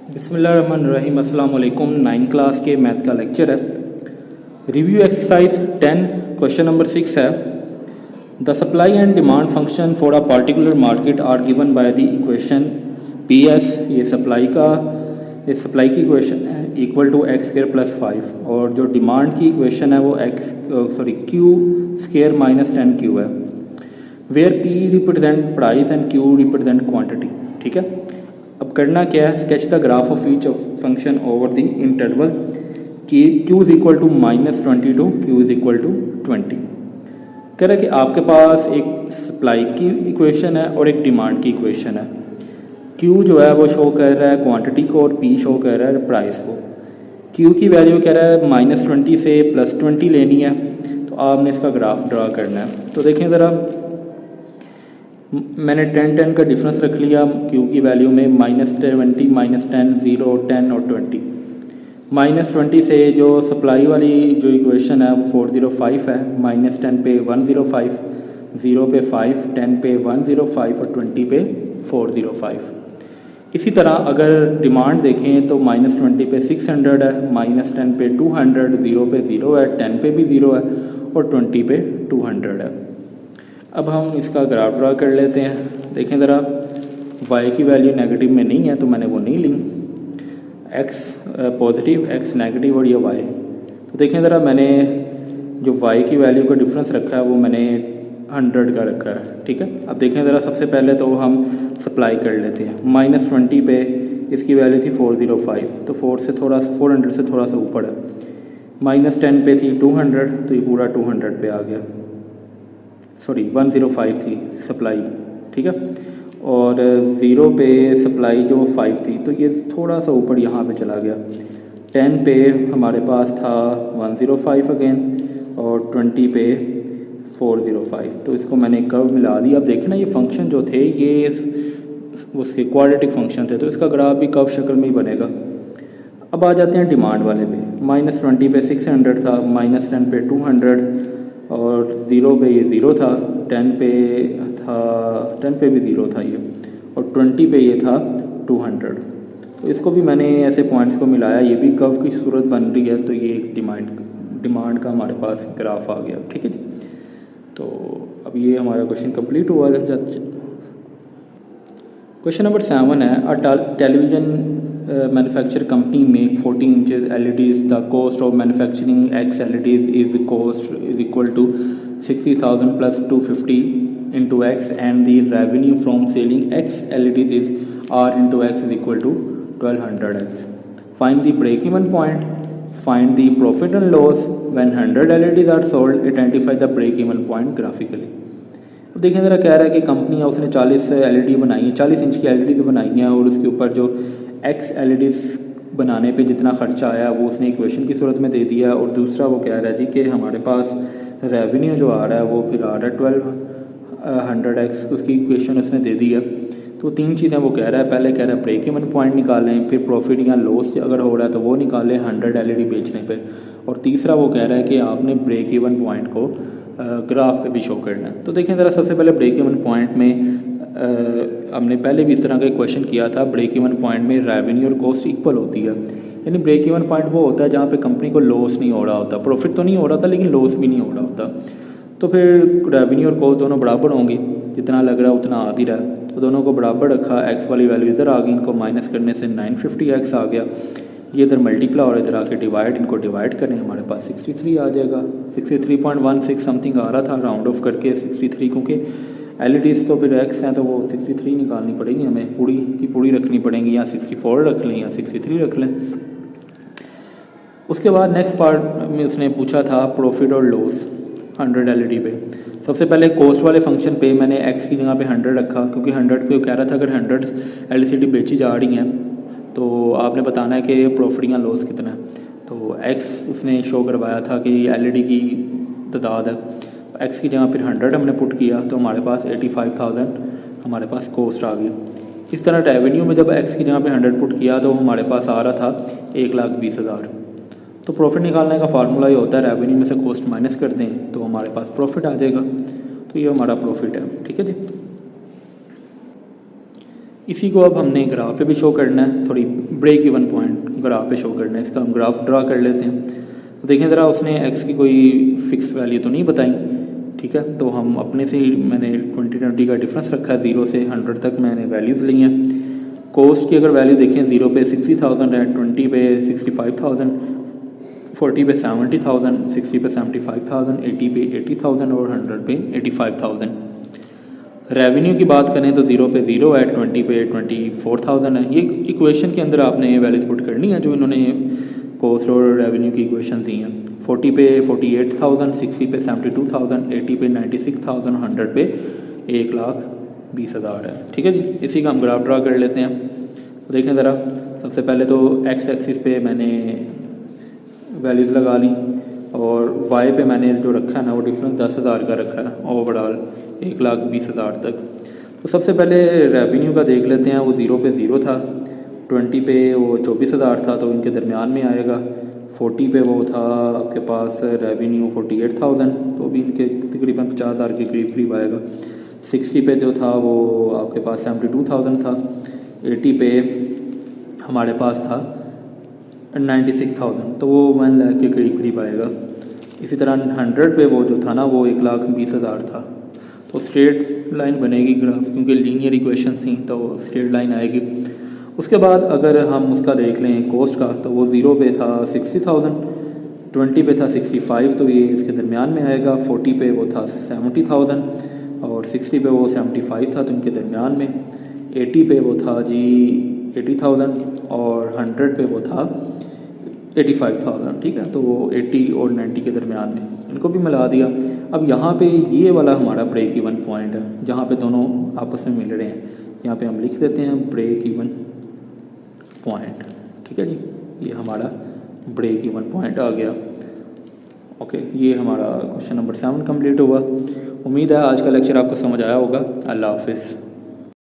बिस्मिल्लाहिर्रहमानिर्रहीम। अस्सलाम वालेकुम। 9 क्लास के मैथ का लेक्चर है। रिव्यू एक्सरसाइज 10 क्वेश्चन नंबर 6 है। The supply and demand function for a particular market are given by the equation P S. ये सप्लाई की इक्वेशन है equal to x square plus 5 और जो डिमांड की इक्वेशन है वो क्यू स्क्र माइनस 10 क्यू है। Where P represent price and Q represent quantity. ठीक है, अब करना क्या है, sketch the graph of each of function over the interval कि Q is equal to -20 to Q is equal to 20। कह रहा है कि आपके पास एक सप्लाई की इक्वेशन है और एक डिमांड की इक्वेशन है। क्यू जो है वो शो कर रहा है क्वांटिटी को और पी शो कर रहा है प्राइस को। क्यू की वैल्यू कह रहा है -20 से +20 लेनी है, तो आपने इसका ग्राफ ड्रा करना है। तो देखें ज़रा, मैंने 10 का डिफरेंस रख लिया क्यू की वैल्यू में, -20, -10, 0, 10 और 20। -20 से जो सप्लाई वाली जो इक्वेशन है वो 405 है, -10 पे 105, 0 पे 5, 10 पे 105 और 20 पे 405। इसी तरह अगर डिमांड देखें तो -20 पे 600 है, -10 पे 200, 0 पे 0 है, 10 पे भी 0 है और 20 पे 200 है। अब हम इसका ग्राफ ड्रा कर लेते हैं। देखें ज़रा, y की वैल्यू नेगेटिव में नहीं है तो मैंने वो नहीं ली, x पॉजिटिव, x नेगेटिव और ये y। तो देखें ज़रा, मैंने जो y की वैल्यू का डिफरेंस रखा है वो मैंने 100 का रखा है। ठीक है, अब देखें ज़रा, सबसे पहले तो हम सप्लाई कर लेते हैं। -20 पे इसकी वैल्यू थी 405, तो 400 से थोड़ा सा ऊपर है। -10 पे थी 200, तो ये पूरा 200 पे आ गया। 105 थी सप्लाई। ठीक है, और 0 पे सप्लाई जो 5 थी, तो ये थोड़ा सा ऊपर यहाँ पे चला गया। 10 पे हमारे पास था 105 अगेन और 20 पे 405। तो इसको मैंने कर्व मिला दिया। अब देखें ना, ये फंक्शन जो थे ये उसके क्वाड्रेटिक फंक्शन थे, तो इसका ग्राफ भी कर्व शक्ल में ही बनेगा। अब आ जाते हैं डिमांड वाले पे। -20 पे 600 था, -10 पे 200 और 0 पे ये 0 था, 10 पे भी 0 था ये, और 20 पे ये था 200। तो इसको भी मैंने ऐसे पॉइंट्स को मिलाया, ये भी कर्व की सूरत बन रही है। तो ये एक डिमांड का हमारे पास ग्राफ आ गया। ठीक है जी, तो अब ये हमारा क्वेश्चन कंप्लीट हुआ। क्वेश्चन नंबर 7 है, a television manufacture company make 14 inches LEDs. The cost of manufacturing X LEDs is equal to 60,000 plus 250 into X, and the revenue from selling X LEDs is R into X is equal to 1200X. Find the break-even point. Find the profit and loss when 100 LEDs are sold. Identify the break-even point graphically. अब देखें ज़रा, कह रहा है कि company है उसने 40 LED बनाई है, 40 इंच की LEDs बनाई हैं, और उसके ऊपर जो X LEDs बनाने पे जितना ख़र्चा आया वो उसने इक्वेशन की सूरत में दे दिया। और दूसरा वो कह रहा है जी कि हमारे पास रेवेन्यू जो आ रहा है वो फिर आ रहा है 1200X, उसकी इक्वेशन उसने दे दी है। तो 3 चीज़ें वो कह रहा है। पहले कह रहा है ब्रेक इवन पॉइंट निकालें, फिर प्रॉफिट या लॉस अगर हो रहा है तो वो निकालें 100 LED बेचने पे, और तीसरा वो कह रहा है कि आपने ब्रेक इवन पॉइंट को ग्राफ पे भी शो करना है। तो देखें ज़रा, सबसे पहले ब्रेक इवन पॉइंट में हमने पहले भी इस तरह का एक क्वेश्चन किया था। ब्रेक इवन पॉइंट में रेवेन्यू और कॉस्ट इक्वल होती है, यानी ब्रेक इवन पॉइंट वो होता है जहाँ पे कंपनी को लॉस नहीं हो रहा होता, प्रॉफिट तो नहीं हो रहा था लेकिन लॉस भी नहीं हो रहा होता। तो फिर रेवेन्यू और कॉस्ट दोनों बराबर होंगी, जितना लग रहा है उतना आ भी रहा है, तो दोनों को बराबर रखा। एक्स वाली वैल्यू इधर आ गई, इनको माइनस करने से 950X आ गया। ये इधर मल्टीप्लाई और इधर आके डिवाइड, इनको डिवाइड करें, हमारे पास 63 आ जाएगा। 63.16 समथिंग आ रहा था राउंड ऑफ करके 63, क्योंकि LEDs तो फिर X हैं तो वो 63 निकालनी पड़ेगी हमें, पूरी की पूरी रखनी पड़ेंगी, या 64 रख लें या 63 रख लें। उसके बाद नेक्स्ट पार्ट में उसने पूछा था प्रॉफिट और लॉस 100 LED पे। सबसे पहले कॉस्ट वाले फंक्शन पे मैंने X की जगह पे 100 रखा, क्योंकि 100 पे कह रहा था अगर 100 LCD बेची जा रही हैं तो आपने बताना है कि प्रॉफिट या लॉस कितना है। तो X उसने शो करवाया था कि LED की तादाद है, X की जगह फिर 100 हमने पुट किया, तो हमारे पास 85,000 हमारे पास कॉस्ट आ गई। इस तरह रेवेन्यू में जब X की जगह पे 100 पुट किया तो हमारे पास आ रहा था 1,20,000। तो प्रॉफिट निकालने का फार्मूला ये होता है, रेवेन्यू में से कॉस्ट माइनस कर दें तो हमारे पास प्रॉफिट आ जाएगा। तो ये हमारा प्रॉफिट है। ठीक है जी, इसी को अब हमने ग्राफ पे भी शो करना है, थोड़ी ब्रेक इवन पॉइंट ग्राफ पे शो करना है, इसका हम ग्राफ ड्रा कर लेते हैं। तो देखें ज़रा, उसने एक्स की कोई फ़िक्स वैल्यू तो नहीं बताई, ठीक है। तो हम अपने से ही मैंने 20-20 का डिफरेंस रखा है, 0 से 100 तक मैंने वैल्यूज़ ली हैं। कोस्ट की अगर वैल्यू देखें, 0 पे 60,000 है, 20 पे 65,000, 40 पे 70,000, 60 पे 75,000, 80 पे 80,000 और 100 पे 85,000। रेवेन्यू की बात करें तो 0 पे 0 है, 20 पे 24,000 है। ये इक्वेशन के अंदर आपने ये वैल्यूज पुट करनी है जो इन्होंने कॉस्ट और रेवेन्यू की इक्वेशन दी हैं। 40 पे 48,000, 60 पे 72,000, 80 पे 96,000, 100 पे 1,20,000 है, ठीक है जी। इसी का हम ग्राफ ड्रा कर लेते हैं। तो देखें ज़रा, सबसे पहले तो एक्स एक्सिस पे मैंने वैल्यूज़ लगा ली और वाई पे मैंने जो रखा है ना वो डिफरेंस 10,000 का रखा है ओवरऑल 1,20,000 तक। तो सबसे पहले रेवेन्यू का देख लेते हैं। वो 0 पे 0 था, 20 पे वो 24,000 था, तो इनके दरमियान में आएगा। 40 पे वो था आपके पास रेवेन्यू 48,000, तो भी इनके तकरीबन 50,000 के करीब करीब आएगा। 60 पे जो था वो आपके पास 72,000 था। 80 पे हमारे पास था 96,000, तो वो 1 लाख के करीब करीब आएगा। इसी तरह 100 पे वो जो था ना वो 1,20,000 था। तो स्ट्रेट लाइन बनेगी ग्राफ, क्योंकि लीनियर इक्वेशन थी तो स्ट्रेट लाइन आएगी। उसके बाद अगर हम उसका देख लें कोस्ट का, तो वो 0 पे था 60,000, 20 पे था 65, तो ये इसके दरमियान में आएगा। 40 पे वो था 70,000 और 60 पे वो 75 था, तो इनके दरमियान में। 80 पे वो था जी 80,000 और 100 पे वो था 85,000, ठीक है। तो वो 80 और 90 के दरमियान में, इनको भी मिला दिया। अब यहाँ पे ये वाला हमारा ब्रेक इवन पॉइंट है जहाँ पे दोनों आपस में मिल रहे हैं। यहाँ पे हम लिख देते हैं ब्रेक इवन पॉइंट, ठीक है जी। ये हमारा ब्रेक इवन पॉइंट आ गया। ओके, ये हमारा क्वेश्चन नंबर 7 कंप्लीट हुआ। उम्मीद है आज का लेक्चर आपको समझ आया होगा। अल्लाह हाफिज़।